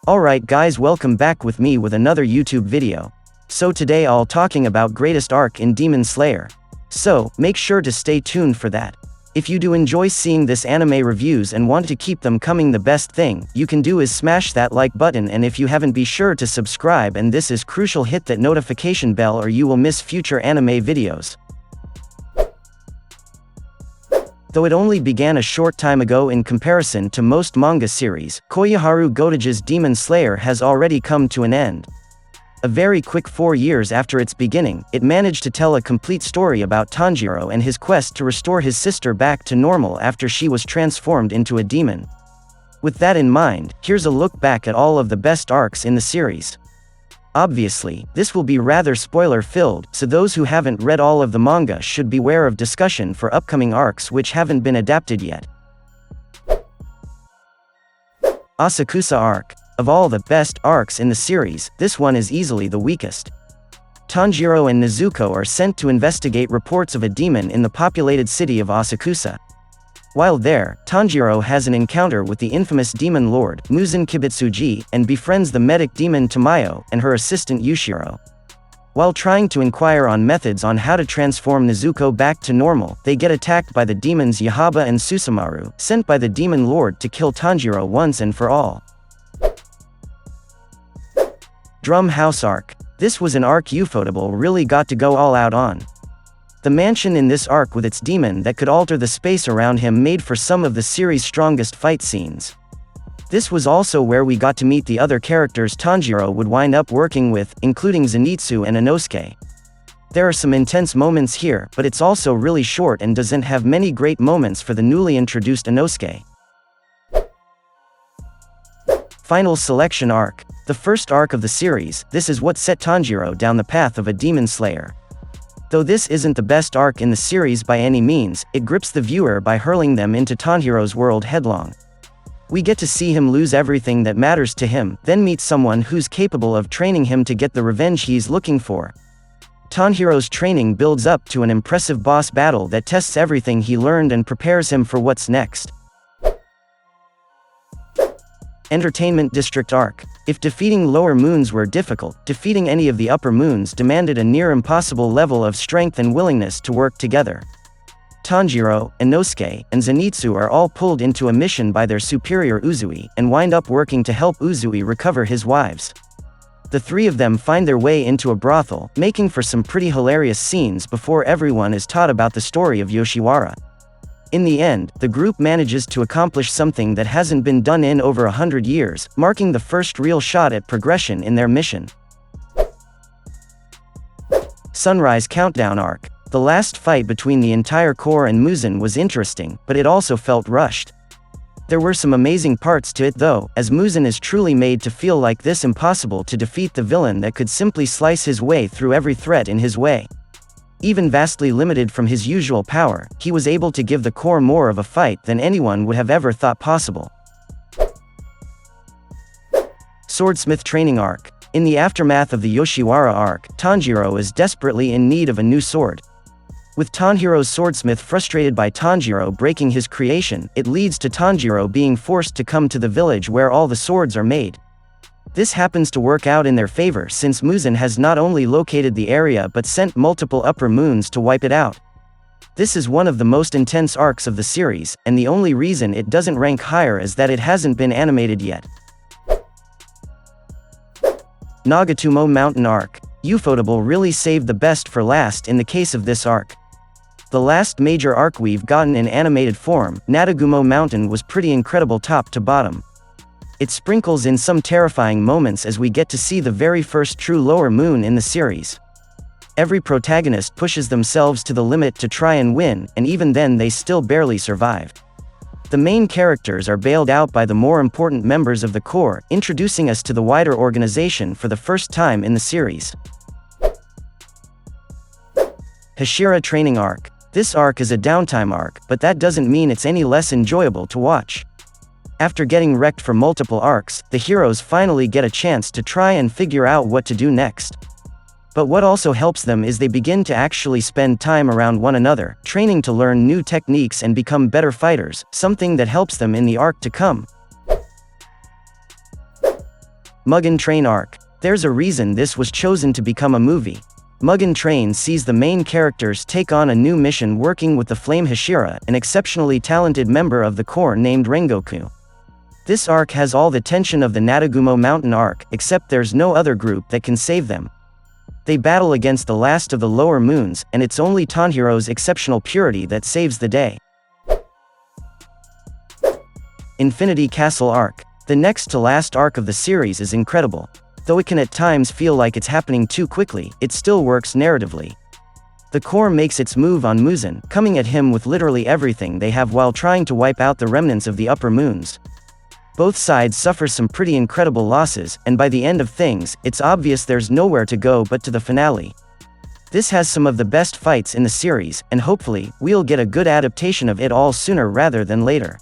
Alright guys, welcome back with me with another YouTube video. So today I'll talking about greatest arc in Demon Slayer. So, make sure to stay tuned for that. If you do enjoy seeing this anime reviews and want to keep them coming, the best thing you can do is smash that like button, and if you haven't, be sure to subscribe, and this is crucial, hit that notification bell or you will miss future anime videos. Though it only began a short time ago in comparison to most manga series, Koyoharu Gotoge's Demon Slayer has already come to an end. A very quick 4 years after its beginning, it managed to tell a complete story about Tanjiro and his quest to restore his sister back to normal after she was transformed into a demon. With that in mind, here's a look back at all of the best arcs in the series. Obviously, this will be rather spoiler-filled, so those who haven't read all of the manga should beware of discussion for upcoming arcs which haven't been adapted yet. Asakusa arc. Of all the best arcs in the series, this one is easily the weakest. Tanjiro and Nezuko are sent to investigate reports of a demon in the populated city of Asakusa. While there, Tanjiro has an encounter with the infamous demon lord, Muzan Kibutsuji, and befriends the medic demon Tamayo and her assistant Yushiro. While trying to inquire on methods on how to transform Nezuko back to normal, they get attacked by the demons Yaiba and Susumaru, sent by the demon lord to kill Tanjiro once and for all. Drum House arc. This was an arc Ufotable really got to go all out on. The mansion in this arc with its demon that could alter the space around him made for some of the series' strongest fight scenes. This was also where we got to meet the other characters Tanjiro would wind up working with, including Zenitsu and Inosuke. There are some intense moments here, but it's also really short and doesn't have many great moments for the newly introduced Inosuke. Final Selection arc. The first arc of the series, this is what set Tanjiro down the path of a demon slayer. Though this isn't the best arc in the series by any means, it grips the viewer by hurling them into Tanjiro's world headlong. We get to see him lose everything that matters to him, then meet someone who's capable of training him to get the revenge he's looking for. Tanjiro's training builds up to an impressive boss battle that tests everything he learned and prepares him for what's next. Entertainment District arc. If defeating lower moons were difficult, defeating any of the upper moons demanded a near impossible level of strength and willingness to work together. Tanjiro, Inosuke, and Zenitsu are all pulled into a mission by their superior Uzui, and wind up working to help Uzui recover his wives. The three of them find their way into a brothel, making for some pretty hilarious scenes before everyone is taught about the story of Yoshiwara. In the end, the group manages to accomplish something that hasn't been done in over 100 years, marking the first real shot at progression in their mission. Sunrise Countdown arc. The last fight between the entire Corps and Muzan was interesting, but it also felt rushed. There were some amazing parts to it though, as Muzan is truly made to feel like this impossible to defeat the villain that could simply slice his way through every threat in his way. Even vastly limited from his usual power, he was able to give the Corps more of a fight than anyone would have ever thought possible. Swordsmith training arc. In the aftermath of the Yoshiwara arc, Tanjiro is desperately in need of a new sword. With Tanjiro's swordsmith frustrated by Tanjiro breaking his creation, it leads to Tanjiro being forced to come to the village where all the swords are made. This happens to work out in their favor since Muzan has not only located the area but sent multiple upper moons to wipe it out. This is one of the most intense arcs of the series, and the only reason it doesn't rank higher is that it hasn't been animated yet. Nagatumo Mountain arc. Ufotable really saved the best for last in the case of this arc. The last major arc we've gotten in animated form, Nagatumo Mountain, was pretty incredible top to bottom. It sprinkles in some terrifying moments as we get to see the very first true lower moon in the series. Every protagonist pushes themselves to the limit to try and win, and even then they still barely survive. The main characters are bailed out by the more important members of the Corps, introducing us to the wider organization for the first time in the series. Hashira training arc. This arc is a downtime arc, but that doesn't mean it's any less enjoyable to watch. After getting wrecked for multiple arcs, the heroes finally get a chance to try and figure out what to do next. But what also helps them is they begin to actually spend time around one another, training to learn new techniques and become better fighters, something that helps them in the arc to come. Mugen Train Arc. There's a reason this was chosen to become a movie. Mugen Train sees the main characters take on a new mission working with the Flame Hashira, an exceptionally talented member of the Corps named Rengoku. This arc has all the tension of the Nagatumo Mountain arc, except there's no other group that can save them. They battle against the last of the lower moons, and it's only Tanjiro's exceptional purity that saves the day. Infinity Castle Arc. The next to last arc of the series is incredible. Though it can at times feel like it's happening too quickly, it still works narratively. The Corps makes its move on Muzan, coming at him with literally everything they have while trying to wipe out the remnants of the upper moons. Both sides suffer some pretty incredible losses, and by the end of things, it's obvious there's nowhere to go but to the finale. This has some of the best fights in the series, and hopefully, we'll get a good adaptation of it all sooner rather than later.